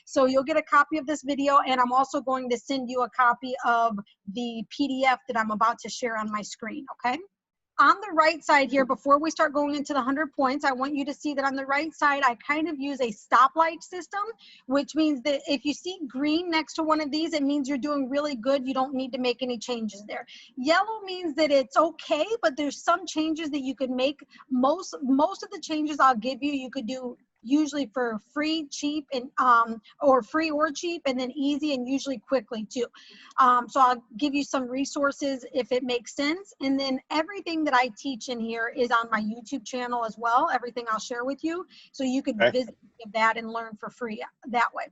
So you'll get a copy of this video, and I'm also going to send you a copy of the PDF that I'm about to share on my screen, okay? On the right side here, before we start going into the 100 points, I want you to see that on the right side, I kind of use a stoplight system, which means that if you see green next to one of these, it means you're doing really good. You don't need to make any changes there. Yellow means that it's okay, but there's some changes that you could make. Most of the changes I'll give you, you could do usually for free, cheap, and or free or cheap, and then easy and usually quickly too. So I'll give you some resources if it makes sense. And then everything that I teach in here is on my YouTube channel as well. Everything I'll share with you. So you could visit that and learn for free that way.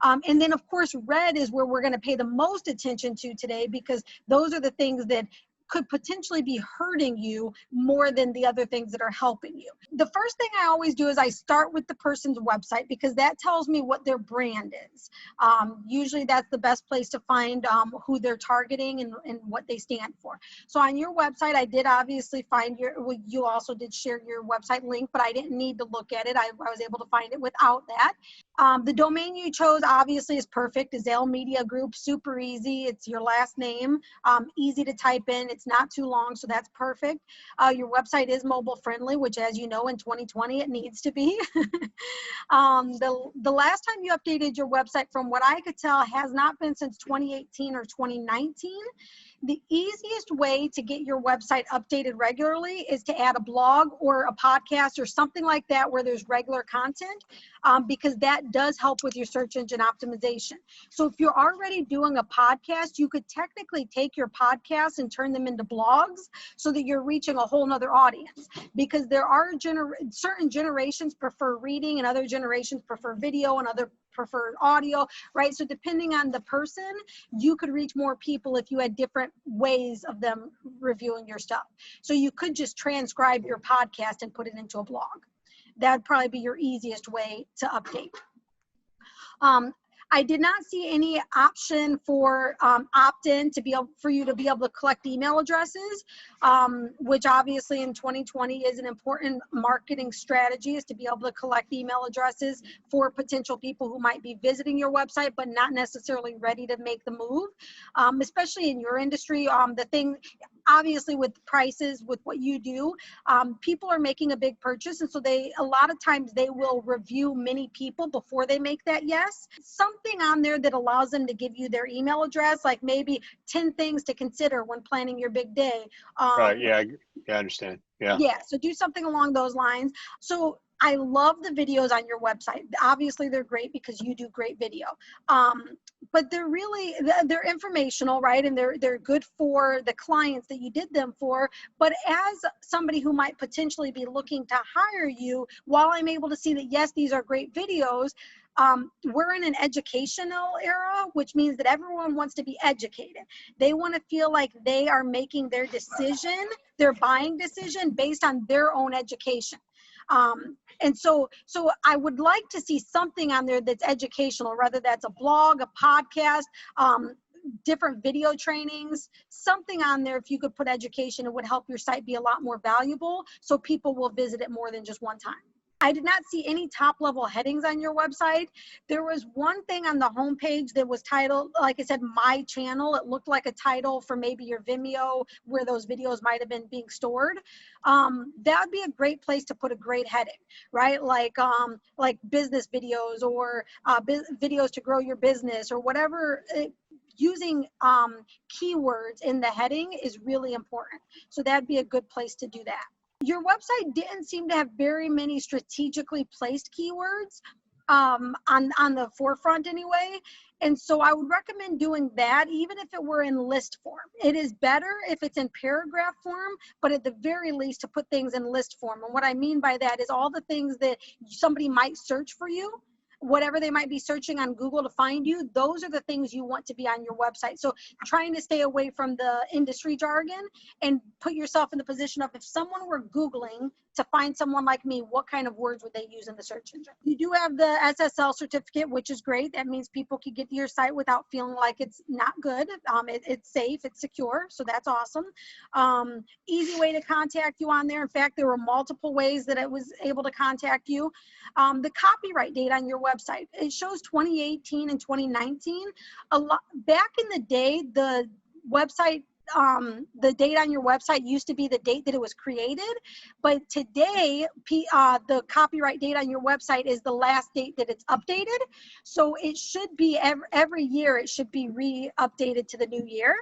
And then of course, red is where we're gonna pay the most attention to today, because those are the things that could potentially be hurting you more than the other things that are helping you. The first thing I always do is I start with the person's website, because that tells me what their brand is. Usually that's the best place to find who they're targeting and what they stand for. So on your website, I did obviously find well, you also did share your website link, but I didn't need to look at it. I was able to find it without that. The domain you chose obviously is perfect. Zale Media Group, super easy. It's your last name, easy to type in. It's not too long, so that's perfect. Your website is mobile friendly, which, as you know, in 2020 it needs to be. The last time you updated your website, from what I could tell, has not been since 2018 or 2019. The easiest way to get your website updated regularly is to add a blog or a podcast or something like that where there's regular content, because that does help with your search engine optimization. So if you're already doing a podcast, you could technically take your podcasts and turn them into blogs so that you're reaching a whole nother audience, because there are certain generations prefer reading and other generations prefer video and other prefer audio, right? So depending on the person, you could reach more people if you had different ways of them reviewing your stuff. So you could just transcribe your podcast and put it into a blog. That'd probably be your easiest way to update. I did not see any option for opt-in for you to be able to collect email addresses, which obviously in 2020 is an important marketing strategy, is to be able to collect email addresses for potential people who might be visiting your website but not necessarily ready to make the move, especially in your industry. The thing, obviously, with prices, with what you do, people are making a big purchase, and so a lot of times they will review many people before they make that yes. Something on there that allows them to give you their email address, like maybe 10 things to consider when planning your big day. Right. Yeah, I understand. Yeah. Yeah. So do something along those lines. So I love the videos on your website. Obviously, they're great because you do great video. But they're informational, right? And they're good for the clients that you did them for. But as somebody who might potentially be looking to hire you, while I'm able to see that, yes, these are great videos, we're in an educational era, which means that everyone wants to be educated. They want to feel like they are making their decision, their buying decision, based on their own education. And so I would like to see something on there that's educational, whether that's a blog, a podcast, different video trainings, something on there. If you could put education, it would help your site be a lot more valuable, so people will visit it more than just one time. I did not see any top level headings on your website. There was one thing on the homepage that was titled, like I said, My Channel. It looked like a title for maybe your Vimeo, where those videos might have been being stored. That would be a great place to put a great heading, right? Like business videos, or videos to grow your business, or whatever. Using keywords in the heading is really important. So that'd be a good place to do that. Your website didn't seem to have very many strategically placed keywords on the forefront anyway. And so I would recommend doing that, even if it were in list form. It is better if it's in paragraph form, but at the very least to put things in list form. And what I mean by that is all the things that somebody might search for you, whatever they might be searching on Google to find you, those are the things you want to be on your website. So trying to stay away from the industry jargon and put yourself in the position of, if someone were Googling to find someone like me, what kind of words would they use in the search engine? You do have the SSL certificate, which is great. That means people can get to your site without feeling like it's not good. It's safe, it's secure, so that's awesome. Easy way to contact you on there. In fact, there were multiple ways that I was able to contact you. The copyright date on your website, it shows 2018 and 2019. Back in the day, the website, the date on your website used to be the date that it was created, but today the copyright date on your website is the last date that it's updated. So it should be every year it should be re-updated to the new year.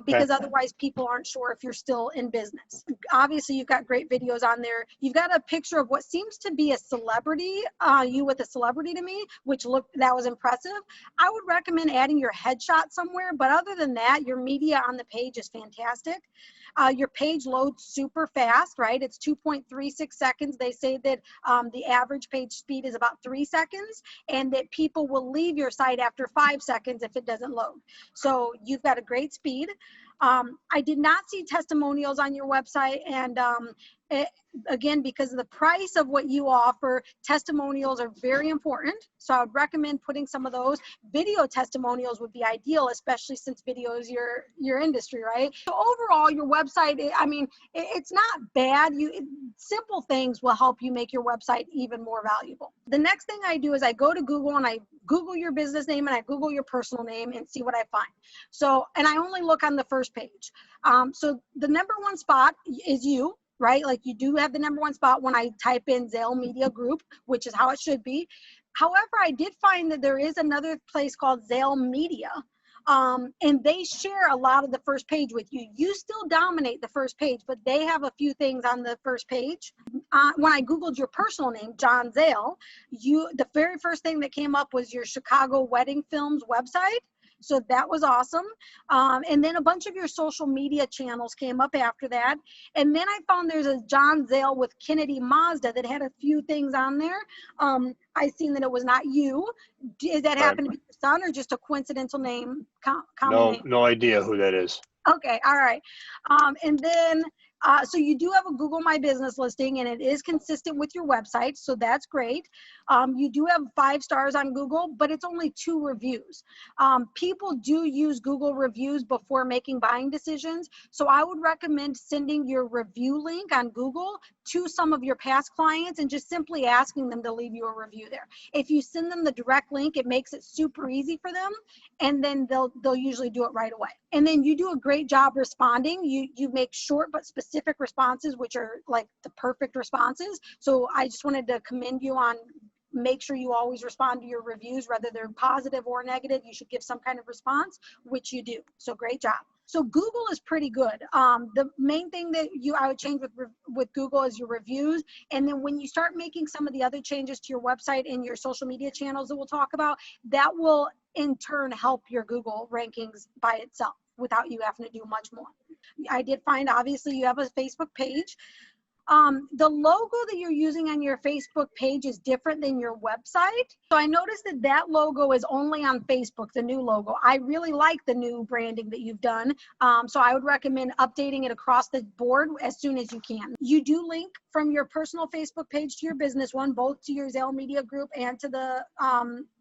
Because otherwise people aren't sure if you're still in business. Obviously, you've got great videos on there. You've got a picture of what seems to be a celebrity, you with a celebrity to me, that was impressive. I would recommend adding your headshot somewhere, but other than that, your media on the page is fantastic. Your page loads super fast, right? It's 2.36 seconds. They say that the average page speed is about 3 seconds, and that people will leave your site after 5 seconds if it doesn't load. So you've got a great speed. I did not see testimonials on your website, and again, because of the price of what you offer, testimonials are very important. So I would recommend putting some of those. Video testimonials would be ideal, especially since video is your industry, right? So overall, your website, I mean, it's not bad. Simple things will help you make your website even more valuable. The next thing I do is I go to Google and I Google your business name and I Google your personal name and see what I find. So, and I only look on the first page. So the #1 spot is you, right? Like you do have the #1 spot when I type in Zale Media Group, which is how it should be. However, I did find that there is another place called Zale Media, and they share a lot of the first page with you. You still dominate the first page, but they have a few things on the first page. When I Googled your personal name, John Zale, the very first thing that came up was your Chicago wedding films website. So that was awesome. And then a bunch of your social media channels came up after that. And then I found there's a John Zale with Kennedy Mazda that had a few things on there. I seen that it was not you. Did that happen to be your son or just a coincidental name? No idea who that is. Okay, all right. And then, so you do have a Google My Business listing and it is consistent with your website, so that's great. You do have 5 stars on Google, but it's only 2 reviews. People do use Google reviews before making buying decisions, so I would recommend sending your review link on Google to some of your past clients and just simply asking them to leave you a review there. If you send them the direct link, it makes it super easy for them, and then they'll usually do it right away. And then you do a great job responding. You make short but specific responses, which are like the perfect responses. So I just wanted to commend you on make sure you always respond to your reviews, whether they're positive or negative. You should give some kind of response, which you do. So great job. So Google is pretty good. The main thing that I would change with Google is your reviews. And then when you start making some of the other changes to your website and your social media channels that we'll talk about, that will in turn help your Google rankings by itself without you having to do much more. I did find, obviously, you have a Facebook page. The logo that you're using on your Facebook page is different than your website. So I noticed that logo is only on Facebook, the new logo. I really like the new branding that you've done. So I would recommend updating it across the board as soon as you can. You do link from your personal Facebook page to your business one, both to your Zale Media Group and to the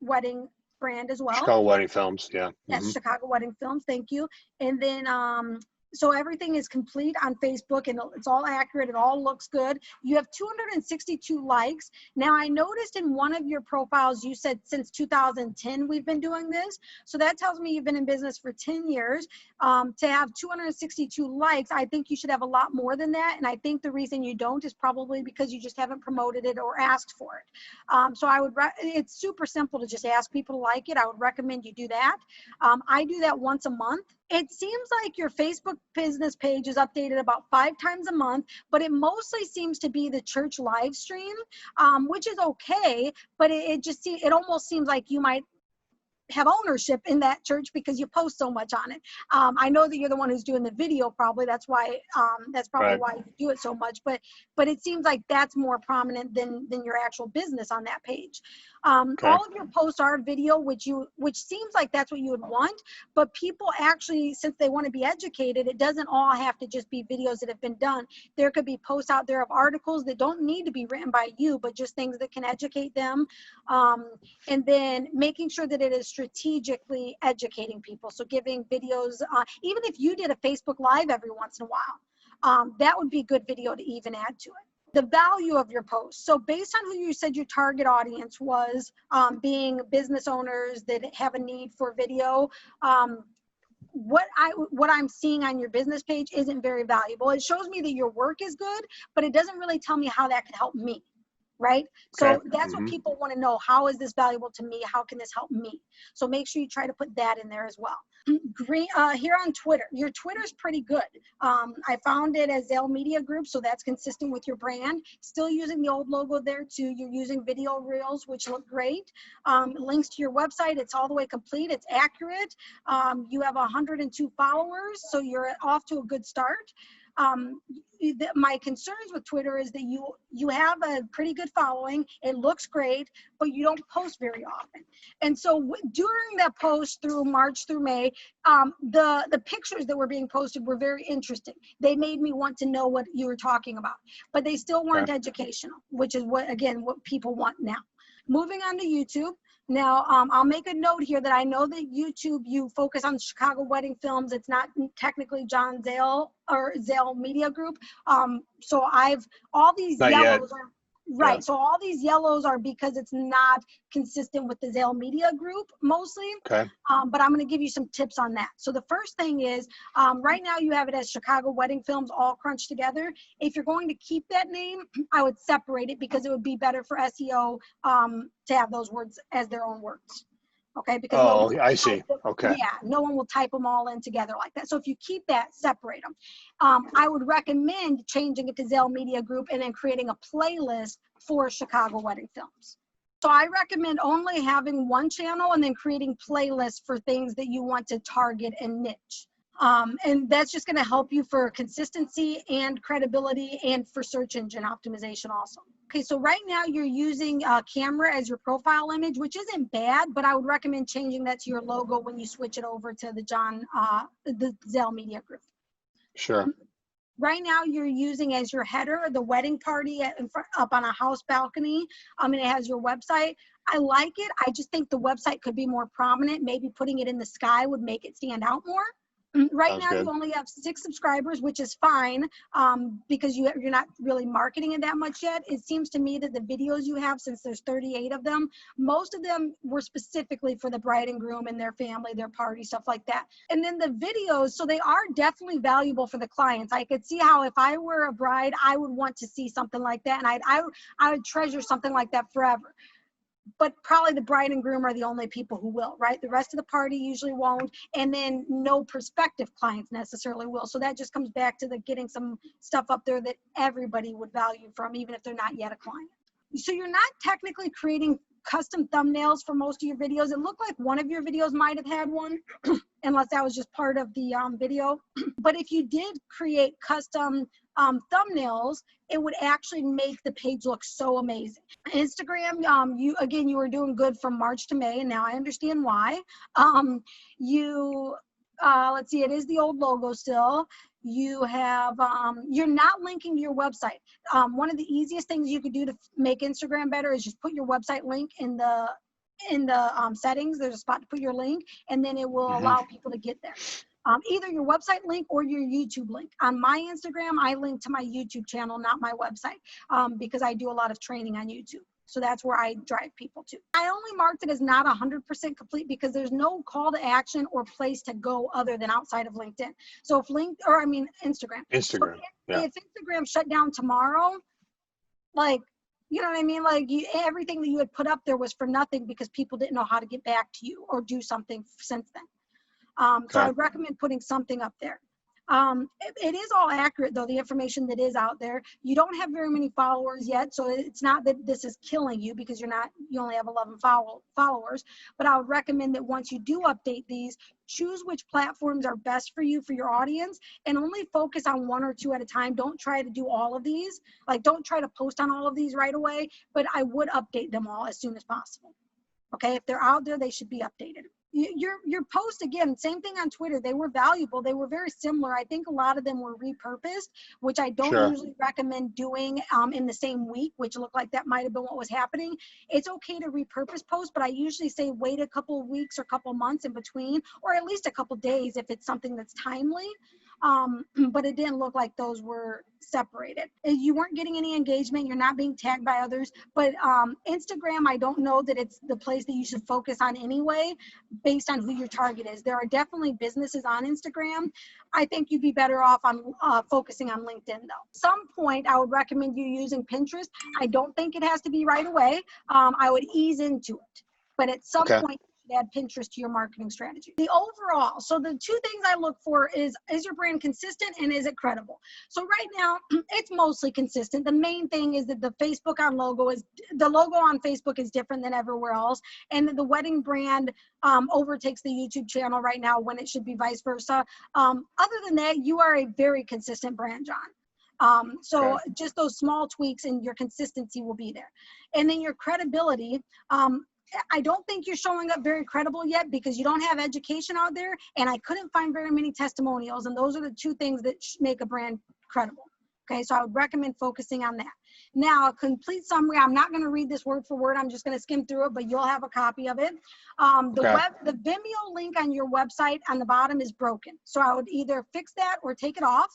wedding brand as well. Chicago Wedding Films, yeah. Yes, Chicago Wedding Films, thank you. And then so everything is complete on Facebook and it's all accurate. It all looks good. You have 262 likes. Now I noticed in one of your profiles, you said since 2010, we've been doing this. So that tells me you've been in business for 10 years. To have 262 likes, I think you should have a lot more than that. And I think the reason you don't is probably because you just haven't promoted it or asked for it. So it's super simple to just ask people to like it. I would recommend you do that. I do that once a month. It seems like your Facebook business page is updated about 5 times a month, but it mostly seems to be the church live stream, which is okay, but it almost seems like you might have ownership in that church because you post so much on it. I know that you're the one who's doing the video, probably. That's why why you do it so much. But it seems like that's more prominent than your actual business on that page. All of your posts are video, which seems like that's what you would want, but people actually, since they want to be educated, it doesn't all have to just be videos that have been done. There could be posts out there of articles that don't need to be written by you, but just things that can educate them. And then making sure that it is strategically educating people. So giving videos, even if you did a Facebook Live every once in a while, that would be a good video to even add to it. The value of your post. So based on who you said your target audience was, being business owners that have a need for video, what I'm seeing on your business page isn't very valuable. It shows me that your work is good, but it doesn't really tell me how that could help me, right? So that's what people want to know. How is this valuable to me? How can this help me? So make sure you try to put that in there as well. Here on Twitter, your Twitter's pretty good. I found it as Zale Media Group, so that's consistent with your brand. Still using the old logo there too. You're using video reels, which look great. Links to your website, it's all the way complete. It's accurate. You have 102 followers, so you're off to a good start. My concerns with Twitter is that you have a pretty good following. It looks great, but you don't post very often. And so during that post through March through May, the pictures that were being posted were very interesting. They made me want to know what you were talking about, but they still weren't educational, which is what people want now. Moving on to YouTube. Now, I'll make a note here that I know that YouTube, you focus on Chicago wedding films. It's not technically John Zale or Zale Media Group. So all these not yellows yet. are, right. Yeah. So all these yellows are because it's not consistent with the Zale Media Group mostly. Okay. But I'm going to give you some tips on that. So the first thing is, right now you have it as Chicago Wedding Films all crunched together. If you're going to keep that name, I would separate it because it would be better for SEO to have those words as their own words. Okay, because I see. Okay. Yeah, no one will type them all in together like that. So if you keep that, separate them. I would recommend changing it to Zale Media Group and then creating a playlist for Chicago Wedding Films. So I recommend only having one channel and then creating playlists for things that you want to target and niche. And that's just going to help you for consistency and credibility and for search engine optimization also. Okay, so right now you're using a camera as your profile image, which isn't bad, but I would recommend changing that to your logo when you switch it over to the Zale Media Group. Sure. Right now you're using as your header the wedding party up on a house balcony. And it has your website. I like it. I just think the website could be more prominent. Maybe putting it in the sky would make it stand out more. Right Sounds now good. you only have 6 subscribers, which is fine, because you're not really marketing it that much yet. It seems to me that the videos you have, since there's 38 of them, most of them were specifically for the bride and groom and their family, their party, stuff like that. And then the videos, so they are definitely valuable for the clients. I could see how if I were a bride, I would want to see something like that, and I would treasure something like that forever. But probably the bride and groom are the only people who will, right? The rest of the party usually won't, and then no prospective clients necessarily will. So that just comes back to getting some stuff up there that everybody would value from, even if they're not yet a client. So you're not technically creating custom thumbnails for most of your videos. It looked like one of your videos might have had one, unless that was just part of the video. But if you did create custom thumbnails, it would actually make the page look so amazing. Instagram, you were doing good from March to May, and now I understand why. Let's see, it is the old logo still. You have, you're not linking to your website. One of the easiest things you could do to make Instagram better is just put your website link in the settings. There's a spot to put your link, and then it will allow people to get there. Either your website link or your YouTube link. On my Instagram, I link to my YouTube channel, not my website, because I do a lot of training on YouTube. So that's where I drive people to. I only marked it as not 100% complete because there's no call to action or place to go other than outside of LinkedIn. So if Instagram. Instagram, yeah. If Instagram shut down tomorrow, you know what I mean? Everything that you had put up there was for nothing because people didn't know how to get back to you or do something since then. So I would recommend putting something up there. It is all accurate though, the information that is out there. You don't have very many followers yet, so it's not that this is killing you because you only have 11 followers. But I would recommend that once you do update these, choose which platforms are best for you, for your audience, and only focus on one or two at a time. Don't try to do all of these. Like, don't try to post on all of these right away, but I would update them all as soon as possible. Okay, if they're out there, they should be updated. Your post, again, same thing on Twitter. They were valuable. They were very similar. I think a lot of them were repurposed, which I don't Sure. usually recommend doing in the same week, which looked like that might have been what was happening. It's okay to repurpose posts, but I usually say wait a couple of weeks or a couple of months in between, or at least a couple of days if it's something that's timely. But it didn't look like those were separated. You weren't getting any engagement. You're not being tagged by others. But Instagram, I don't know that it's the place that you should focus on anyway, based on who your target is. There are definitely businesses on Instagram. I think you'd be better off on focusing on LinkedIn though. Some point, I would recommend you using Pinterest. I don't think it has to be right away. I would ease into it. But at some point, add Pinterest to your marketing strategy. The overall, so the two things I look for is your brand consistent and is it credible? So right now, it's mostly consistent. The main thing is that the logo on Facebook is different than everywhere else, and the wedding brand overtakes the YouTube channel right now when it should be vice versa. Other than that, you are a very consistent brand, John. So just those small tweaks and your consistency will be there. And then your credibility, I don't think you're showing up very credible yet because you don't have education out there, and I couldn't find very many testimonials, and those are the two things that make a brand credible. Okay, so I would recommend focusing on that. Now, a complete summary, I'm not going to read this word for word, I'm just going to skim through it, but you'll have a copy of it. The Vimeo link on your website on the bottom is broken, so I would either fix that or take it off.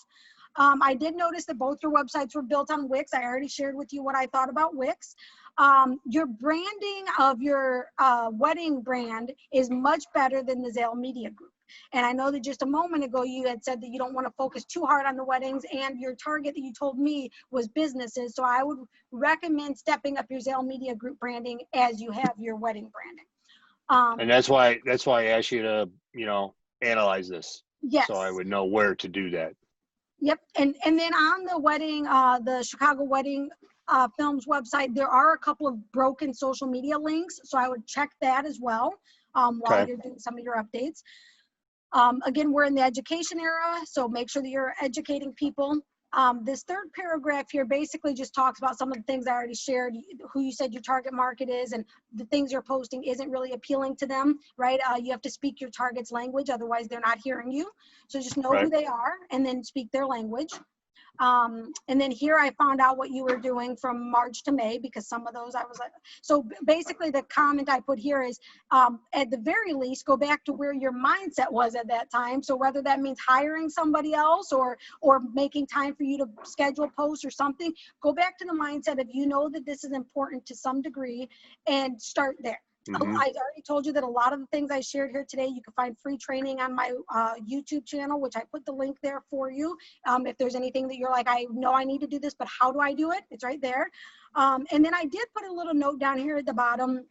I did notice that both your websites were built on Wix. I already shared with you what I thought about Wix. Your branding of your wedding brand is much better than the Zale Media Group. And I know that just a moment ago you had said that you don't want to focus too hard on the weddings, and your target that you told me was businesses. So I would recommend stepping up your Zale Media Group branding as you have your wedding branding. And that's why I asked you to, analyze this. Yes. So I would know where to do that. Yep. And then on the wedding, the Chicago Wedding Films website, there are a couple of broken social media links. So I would check that as well while you're doing some of your updates. Again, we're in the education era, so make sure that you're educating people. This third paragraph here basically just talks about some of the things I already shared, who you said your target market is, and the things you're posting isn't really appealing to them, right? You have to speak your target's language, otherwise they're not hearing you. So just know who they are and then speak their language. And then here I found out what you were doing from March to May, because some of those I was like, so basically the comment I put here is, at the very least, go back to where your mindset was at that time. So whether that means hiring somebody else or making time for you to schedule posts or something, go back to the mindset of, that this is important to some degree, and start there. Mm-hmm. I already told you that a lot of the things I shared here today, you can find free training on my YouTube channel, which I put the link there for you. If there's anything that you're like, I know I need to do this, but how do I do it? It's right there. And then I did put a little note down here at the bottom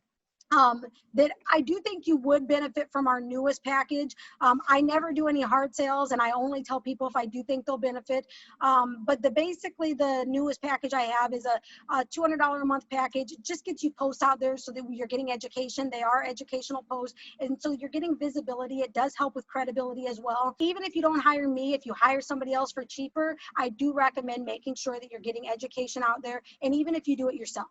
that I do think you would benefit from our newest package. I never do any hard sales, and I only tell people if I do think they'll benefit. But basically the newest package I have is a $200 a month package. It just gets you posts out there so that you're getting education. They are educational posts, and so you're getting visibility. It does help with credibility as well. Even if you don't hire me, if you hire somebody else for cheaper, I do recommend making sure that you're getting education out there, and even if you do it yourself.